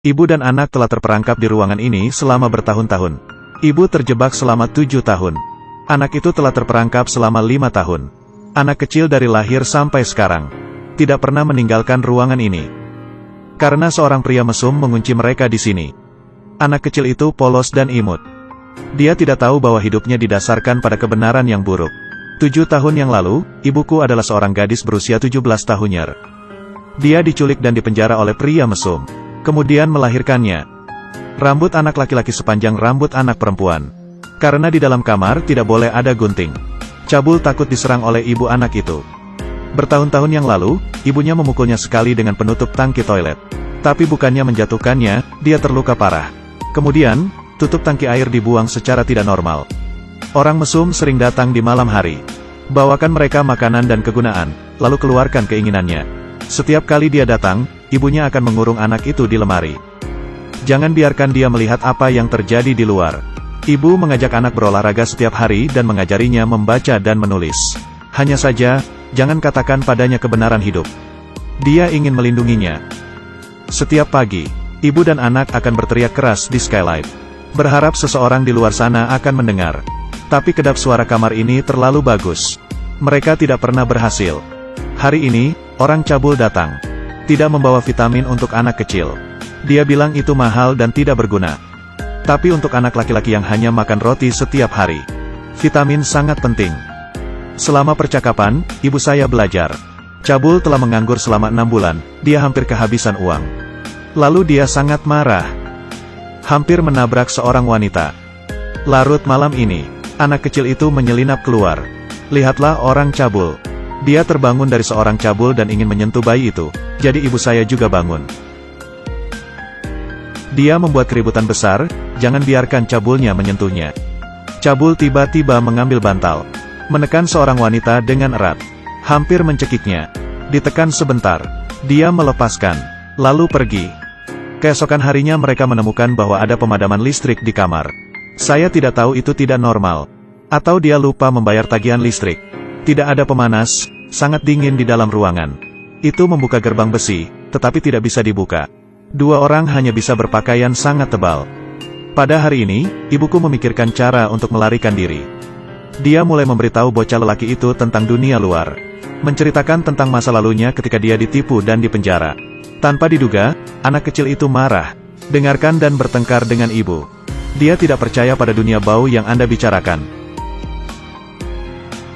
Ibu dan anak telah terperangkap di ruangan ini selama bertahun-tahun. Ibu terjebak selama 7 tahun. Anak itu telah terperangkap selama 5 tahun. Anak kecil dari lahir sampai sekarang tidak pernah meninggalkan ruangan ini. Karena seorang pria mesum mengunci mereka di sini. Anak kecil itu polos dan imut. Dia tidak tahu bahwa hidupnya didasarkan pada kebenaran yang buruk. 7 tahun yang lalu, ibuku adalah seorang gadis berusia 17 tahunnya. Dia diculik dan dipenjara oleh pria mesum. Kemudian melahirkannya. Rambut anak laki-laki sepanjang rambut anak perempuan. Karena di dalam kamar tidak boleh ada gunting. Cabul takut diserang oleh ibu anak itu. Bertahun-tahun yang lalu, ibunya memukulnya sekali dengan penutup tangki toilet. Tapi bukannya menjatuhkannya, dia terluka parah. Kemudian, tutup tangki air dibuang secara tidak normal. Orang mesum sering datang di malam hari. Bawakan mereka makanan dan kegunaan, lalu keluarkan keinginannya. Setiap kali dia datang, ibunya akan mengurung anak itu di lemari. Jangan biarkan dia melihat apa yang terjadi di luar. Ibu mengajak anak berolahraga setiap hari dan mengajarinya membaca dan menulis. Hanya saja, jangan katakan padanya kebenaran hidup. Dia ingin melindunginya. Setiap pagi, ibu dan anak akan berteriak keras di skylight. Berharap seseorang di luar sana akan mendengar. Tapi kedap suara kamar ini terlalu bagus. Mereka tidak pernah berhasil. Hari ini, orang cabul datang. Tidak membawa vitamin untuk anak kecil. Dia bilang itu mahal dan tidak berguna. Tapi untuk anak laki-laki yang hanya makan roti setiap hari, vitamin sangat penting. Selama percakapan, ibu saya belajar. Cabul telah menganggur selama 6 bulan, dia hampir kehabisan uang. Lalu dia sangat marah. Hampir menabrak seorang wanita. Larut malam ini, anak kecil itu menyelinap keluar. Lihatlah orang cabul. Dia terbangun dari seorang cabul dan ingin menyentuh bayi itu, jadi ibu saya juga bangun. Dia membuat keributan besar, jangan biarkan cabulnya menyentuhnya. Cabul tiba-tiba mengambil bantal. Menekan seorang wanita dengan erat. Hampir mencekiknya. Ditekan sebentar. Dia melepaskan. Lalu pergi. Keesokan harinya mereka menemukan bahwa ada pemadaman listrik di kamar. Saya tidak tahu itu tidak normal. Atau dia lupa membayar tagihan listrik. Tidak ada pemanas, sangat dingin di dalam ruangan. Itu membuka gerbang besi, tetapi tidak bisa dibuka. 2 orang hanya bisa berpakaian sangat tebal. Pada hari ini, ibuku memikirkan cara untuk melarikan diri. Dia mulai memberitahu bocah lelaki itu tentang dunia luar. Menceritakan tentang masa lalunya ketika dia ditipu dan dipenjara. Tanpa diduga, anak kecil itu marah. Dengarkan dan bertengkar dengan ibu. Dia tidak percaya pada dunia bau yang Anda bicarakan.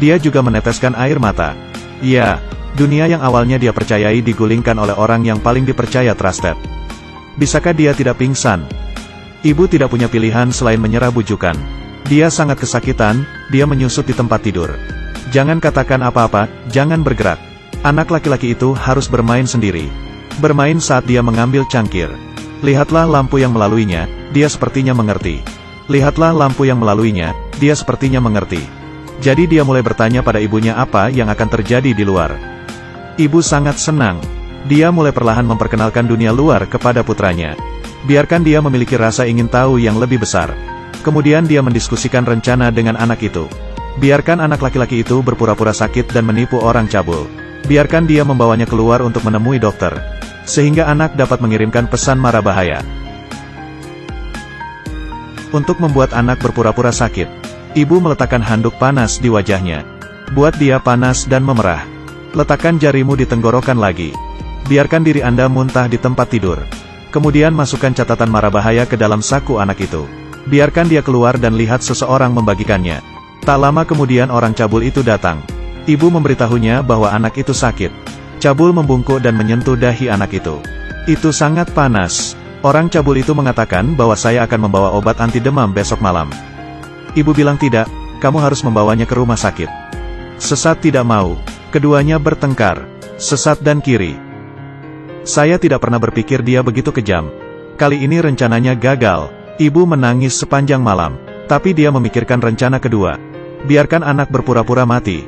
Dia juga meneteskan air mata. Ya, dunia yang awalnya dia percayai digulingkan oleh orang yang paling dipercaya trusted. Bisakah dia tidak pingsan? Ibu tidak punya pilihan selain menyerah bujukan. Dia sangat kesakitan, dia menyusut di tempat tidur. Jangan katakan apa-apa, jangan bergerak. Anak laki-laki itu harus bermain sendiri. Bermain saat dia mengambil cangkir. Lihatlah lampu yang melaluinya, dia sepertinya mengerti. Lihatlah lampu yang melaluinya, dia sepertinya mengerti. Jadi dia mulai bertanya pada ibunya apa yang akan terjadi di luar. Ibu sangat senang. Dia mulai perlahan memperkenalkan dunia luar kepada putranya. Biarkan dia memiliki rasa ingin tahu yang lebih besar. Kemudian dia mendiskusikan rencana dengan anak itu. Biarkan anak laki-laki itu berpura-pura sakit dan menipu orang cabul. Biarkan dia membawanya keluar untuk menemui dokter. Sehingga anak dapat mengirimkan pesan mara bahaya. Untuk membuat anak berpura-pura sakit, ibu meletakkan handuk panas di wajahnya. Buat dia panas dan memerah. Letakkan jarimu di tenggorokan lagi. Biarkan diri Anda muntah di tempat tidur. Kemudian masukkan catatan mara bahaya ke dalam saku anak itu. Biarkan dia keluar dan lihat seseorang membagikannya. Tak lama kemudian orang cabul itu datang. Ibu memberitahunya bahwa anak itu sakit. Cabul membungkuk dan menyentuh dahi anak itu. Itu sangat panas. Orang cabul itu mengatakan bahwa saya akan membawa obat anti demam besok malam. Ibu bilang tidak, kamu harus membawanya ke rumah sakit. Sesat tidak mau. Keduanya bertengkar. Sesat dan kiri. Saya tidak pernah berpikir dia begitu kejam. Kali ini rencananya gagal. Ibu menangis sepanjang malam. Tapi dia memikirkan rencana kedua. Biarkan anak berpura-pura mati.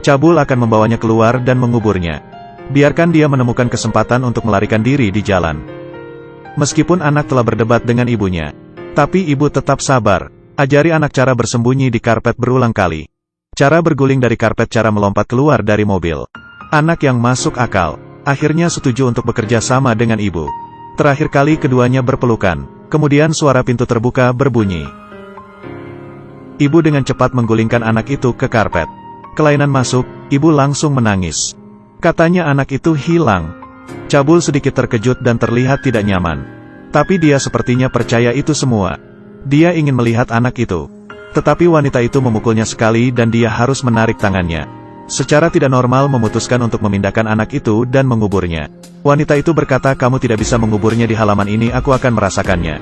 Cabul akan membawanya keluar dan menguburnya. Biarkan dia menemukan kesempatan untuk melarikan diri di jalan. Meskipun anak telah berdebat dengan ibunya. Tapi ibu tetap sabar. Ajari anak cara bersembunyi di karpet berulang kali. Cara berguling dari karpet, cara melompat keluar dari mobil. Anak yang masuk akal. Akhirnya setuju untuk bekerja sama dengan ibu. Terakhir kali keduanya berpelukan. Kemudian suara pintu terbuka berbunyi. Ibu dengan cepat menggulingkan anak itu ke karpet. Kelainan masuk, ibu langsung menangis. Katanya anak itu hilang. Cabul sedikit terkejut dan terlihat tidak nyaman. Tapi dia sepertinya percaya itu semua. Dia ingin melihat anak itu. Tetapi wanita itu memukulnya sekali dan dia harus menarik tangannya. Secara tidak normal memutuskan untuk memindahkan anak itu dan menguburnya. Wanita itu berkata, kamu tidak bisa menguburnya di halaman ini, aku akan merasakannya.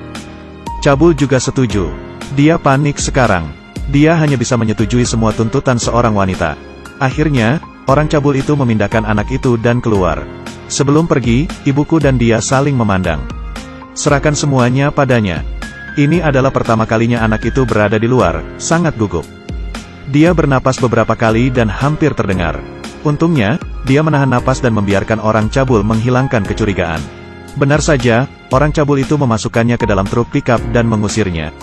Cabul juga setuju. Dia panik sekarang. Dia hanya bisa menyetujui semua tuntutan seorang wanita. Akhirnya, orang cabul itu memindahkan anak itu dan keluar. Sebelum pergi, ibuku dan dia saling memandang. Serahkan semuanya padanya. Ini adalah pertama kalinya anak itu berada di luar, sangat gugup. Dia bernapas beberapa kali dan hampir terdengar. Untungnya, dia menahan napas dan membiarkan orang cabul menghilangkan kecurigaan. Benar saja, orang cabul itu memasukkannya ke dalam truk pickup dan mengusirnya.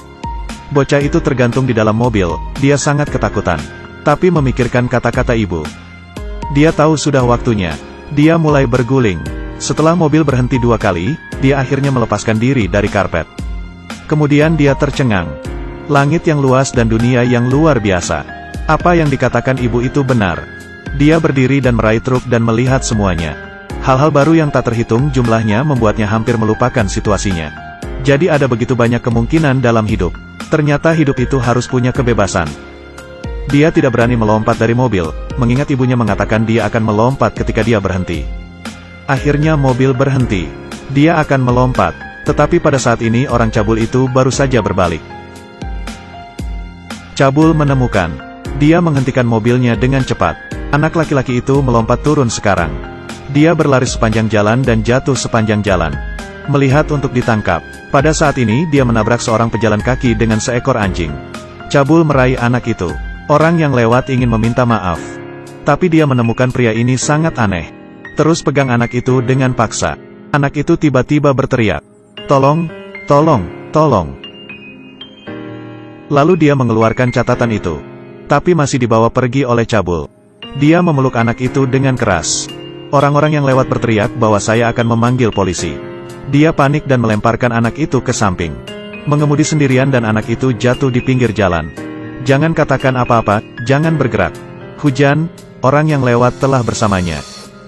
Bocah itu tergantung di dalam mobil, dia sangat ketakutan. Tapi memikirkan kata-kata ibu. Dia tahu sudah waktunya. Dia mulai berguling. Setelah mobil berhenti 2 kali, dia akhirnya melepaskan diri dari karpet. Kemudian dia tercengang. Langit yang luas dan dunia yang luar biasa. Apa yang dikatakan ibu itu benar. Dia berdiri dan meraih truk dan melihat semuanya. Hal-hal baru yang tak terhitung jumlahnya membuatnya hampir melupakan situasinya. Jadi ada begitu banyak kemungkinan dalam hidup. Ternyata hidup itu harus punya kebebasan. Dia tidak berani melompat dari mobil, mengingat ibunya mengatakan dia akan melompat ketika dia berhenti. Akhirnya mobil berhenti. Dia akan melompat, tetapi pada saat ini orang cabul itu baru saja berbalik. Cabul menemukan. Dia menghentikan mobilnya dengan cepat. Anak laki-laki itu melompat turun sekarang. Dia berlari sepanjang jalan dan jatuh sepanjang jalan. Melihat untuk ditangkap. Pada saat ini dia menabrak seorang pejalan kaki dengan seekor anjing. Cabul meraih anak itu. Orang yang lewat ingin meminta maaf. Tapi dia menemukan pria ini sangat aneh. Terus pegang anak itu dengan paksa. Anak itu tiba-tiba berteriak. Tolong, tolong, tolong. Lalu dia mengeluarkan catatan itu. Tapi masih dibawa pergi oleh cabul. Dia memeluk anak itu dengan keras. Orang-orang yang lewat berteriak bahwa saya akan memanggil polisi. Dia panik dan melemparkan anak itu ke samping. Mengemudi sendirian dan anak itu jatuh di pinggir jalan. Jangan katakan apa-apa, jangan bergerak. Hujan, orang yang lewat telah bersamanya.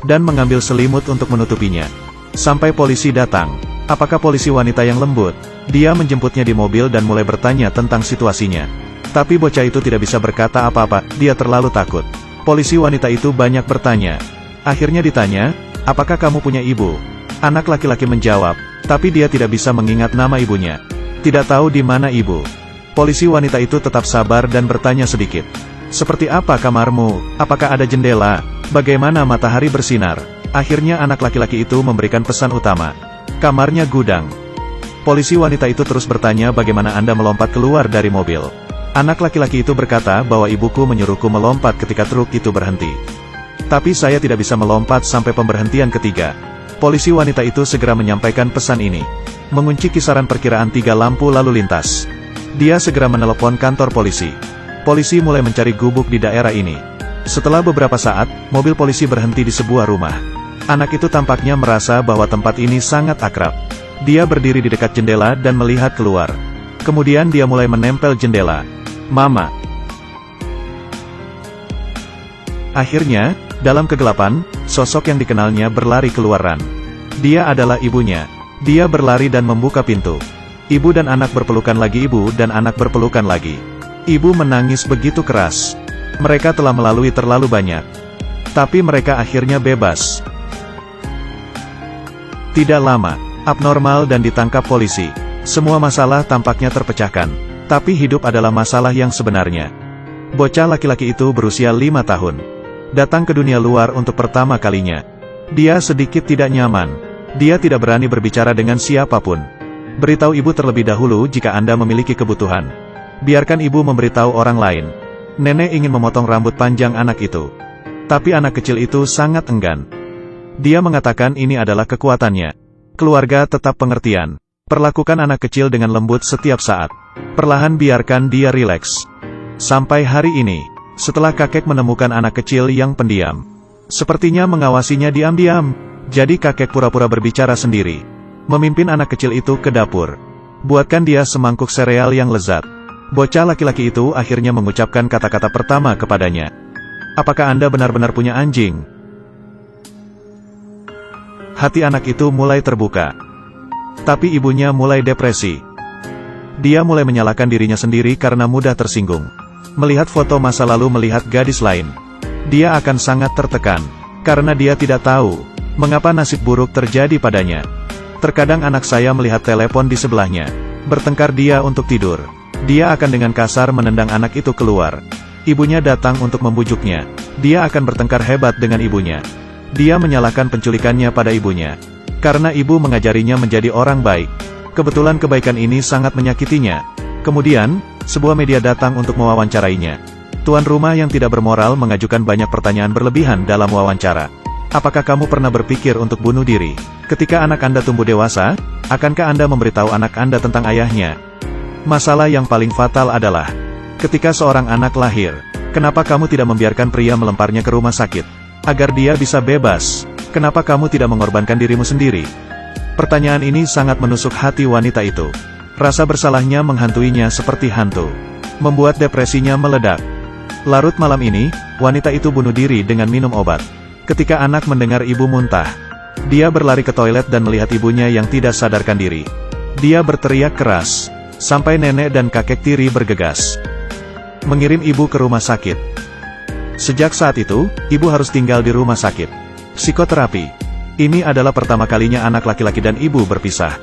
Dan mengambil selimut untuk menutupinya. Sampai polisi datang. Apakah polisi wanita yang lembut? Dia menjemputnya di mobil dan mulai bertanya tentang situasinya. Tapi bocah itu tidak bisa berkata apa-apa, dia terlalu takut. Polisi wanita itu banyak bertanya. Akhirnya ditanya, apakah kamu punya ibu? Anak laki-laki menjawab, tapi dia tidak bisa mengingat nama ibunya. Tidak tahu di mana ibu. Polisi wanita itu tetap sabar dan bertanya sedikit. Seperti apa kamarmu? Apakah ada jendela? Bagaimana matahari bersinar? Akhirnya anak laki-laki itu memberikan pesan utama. Kamarnya gudang. Polisi wanita itu terus bertanya bagaimana Anda melompat keluar dari mobil. Anak laki-laki itu berkata bahwa ibuku menyuruhku melompat ketika truk itu berhenti. Tapi saya tidak bisa melompat sampai pemberhentian ketiga. Polisi wanita itu segera menyampaikan pesan ini. Mengunci kisaran perkiraan 3 lampu lalu lintas. Dia segera menelepon kantor polisi. Polisi mulai mencari gubuk di daerah ini. Setelah beberapa saat, mobil polisi berhenti di sebuah rumah. Anak itu tampaknya merasa bahwa tempat ini sangat akrab. Dia berdiri di dekat jendela dan melihat keluar. Kemudian dia mulai menempel jendela. Mama. Akhirnya, dalam kegelapan, sosok yang dikenalnya berlari keluaran. Dia adalah ibunya. Dia berlari dan membuka pintu. Ibu dan anak berpelukan lagi, ibu dan anak berpelukan lagi. Ibu menangis begitu keras. Mereka telah melalui terlalu banyak. Tapi mereka akhirnya bebas. Tidak lama, abnormal dan ditangkap polisi. Semua masalah tampaknya terpecahkan. Tapi hidup adalah masalah yang sebenarnya. Bocah laki-laki itu berusia 5 tahun. Datang ke dunia luar untuk pertama kalinya. Dia sedikit tidak nyaman. Dia tidak berani berbicara dengan siapapun. Beritahu ibu terlebih dahulu jika Anda memiliki kebutuhan. Biarkan ibu memberitahu orang lain. Nenek ingin memotong rambut panjang anak itu. Tapi anak kecil itu sangat enggan. Dia mengatakan ini adalah kekuatannya. Keluarga tetap pengertian. Perlakukan anak kecil dengan lembut setiap saat. Perlahan biarkan dia rileks. Sampai hari ini, setelah kakek menemukan anak kecil yang pendiam. Sepertinya mengawasinya diam-diam. Jadi kakek pura-pura berbicara sendiri. Memimpin anak kecil itu ke dapur. Buatkan dia semangkuk sereal yang lezat. Bocah laki-laki itu akhirnya mengucapkan kata-kata pertama kepadanya. Apakah Anda benar-benar punya anjing? Hati anak itu mulai terbuka. Tapi ibunya mulai depresi. Dia mulai menyalahkan dirinya sendiri karena mudah tersinggung. Melihat foto masa lalu melihat gadis lain. Dia akan sangat tertekan. Karena dia tidak tahu mengapa nasib buruk terjadi padanya. Terkadang anak saya melihat telepon di sebelahnya. Bertengkar dia untuk tidur. Dia akan dengan kasar menendang anak itu keluar. Ibunya datang untuk membujuknya. Dia akan bertengkar hebat dengan ibunya. Dia menyalahkan penculikannya pada ibunya. Karena ibu mengajarinya menjadi orang baik. Kebetulan kebaikan ini sangat menyakitinya. Kemudian, sebuah media datang untuk mewawancarainya. Tuan rumah yang tidak bermoral mengajukan banyak pertanyaan berlebihan dalam wawancara. Apakah kamu pernah berpikir untuk bunuh diri? Ketika anak Anda tumbuh dewasa, akankah Anda memberitahu anak Anda tentang ayahnya? Masalah yang paling fatal adalah, ketika seorang anak lahir, kenapa kamu tidak membiarkan pria melemparnya ke rumah sakit? Agar dia bisa bebas, kenapa kamu tidak mengorbankan dirimu sendiri? Pertanyaan ini sangat menusuk hati wanita itu. Rasa bersalahnya menghantuinya seperti hantu. Membuat depresinya meledak. Larut malam ini, wanita itu bunuh diri dengan minum obat. Ketika anak mendengar ibu muntah, dia berlari ke toilet dan melihat ibunya yang tidak sadarkan diri. Dia berteriak keras, sampai nenek dan kakek tiri bergegas. Mengirim ibu ke rumah sakit. Sejak saat itu, ibu harus tinggal di rumah sakit. Psikoterapi. Ini adalah pertama kalinya anak laki-laki dan ibu berpisah.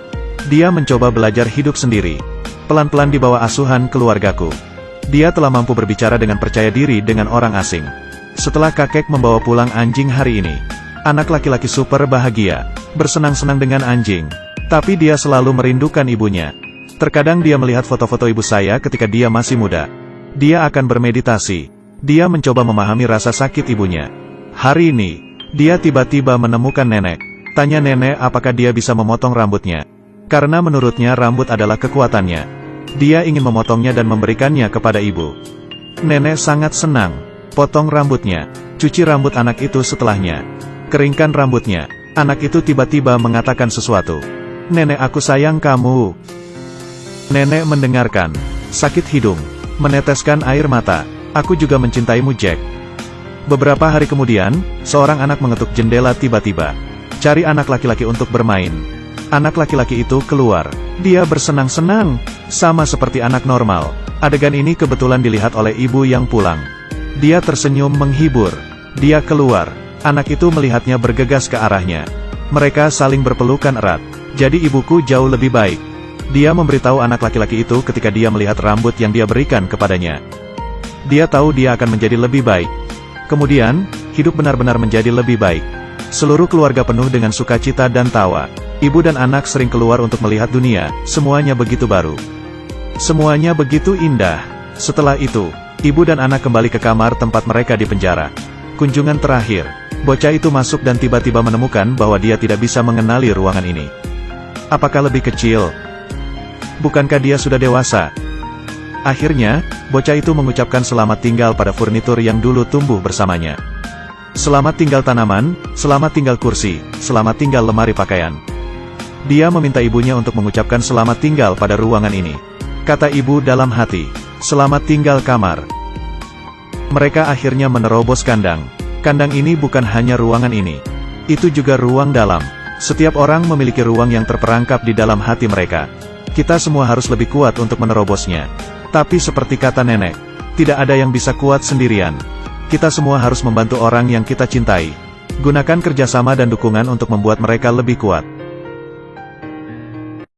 Dia mencoba belajar hidup sendiri. Pelan-pelan di bawah asuhan keluargaku. Dia telah mampu berbicara dengan percaya diri dengan orang asing. Setelah kakek membawa pulang anjing hari ini, anak laki-laki super bahagia, bersenang-senang dengan anjing. Tapi dia selalu merindukan ibunya. Terkadang dia melihat foto-foto ibu saya ketika dia masih muda. Dia akan bermeditasi. Dia mencoba memahami rasa sakit ibunya. Hari ini, dia tiba-tiba menemukan nenek. Tanya nenek apakah dia bisa memotong rambutnya. Karena menurutnya rambut adalah kekuatannya. Dia ingin memotongnya dan memberikannya kepada ibu. Nenek sangat senang. Potong rambutnya. Cuci rambut anak itu setelahnya. Keringkan rambutnya. Anak itu tiba-tiba mengatakan sesuatu. Nenek, aku sayang kamu. Nenek mendengarkan. Sakit hidung. Meneteskan air mata. Aku juga mencintaimu, Jack. Beberapa hari kemudian, seorang anak mengetuk jendela tiba-tiba. Cari anak laki-laki untuk bermain. Anak laki-laki itu keluar. Dia bersenang-senang. Sama seperti anak normal. Adegan ini kebetulan dilihat oleh ibu yang pulang. Dia tersenyum menghibur. Dia keluar. Anak itu melihatnya bergegas ke arahnya. Mereka saling berpelukan erat. Jadi ibuku jauh lebih baik. Dia memberitahu anak laki-laki itu ketika dia melihat rambut yang dia berikan kepadanya. Dia tahu dia akan menjadi lebih baik. Kemudian, hidup benar-benar menjadi lebih baik. Seluruh keluarga penuh dengan sukacita dan tawa. Ibu dan anak sering keluar untuk melihat dunia, semuanya begitu baru. Semuanya begitu indah. Setelah itu, ibu dan anak kembali ke kamar tempat mereka di penjara. Kunjungan terakhir, bocah itu masuk dan tiba-tiba menemukan bahwa dia tidak bisa mengenali ruangan ini. Apakah lebih kecil? Bukankah dia sudah dewasa? Akhirnya, bocah itu mengucapkan selamat tinggal pada furnitur yang dulu tumbuh bersamanya. Selamat tinggal tanaman, selamat tinggal kursi, selamat tinggal lemari pakaian. Dia meminta ibunya untuk mengucapkan selamat tinggal pada ruangan ini. Kata ibu dalam hati, selamat tinggal kamar. Mereka akhirnya menerobos kandang. Kandang ini bukan hanya ruangan ini. Itu juga ruang dalam. Setiap orang memiliki ruang yang terperangkap di dalam hati mereka. Kita semua harus lebih kuat untuk menerobosnya. Tapi seperti kata nenek, tidak ada yang bisa kuat sendirian. Kita semua harus membantu orang yang kita cintai. Gunakan kerjasama dan dukungan untuk membuat mereka lebih kuat.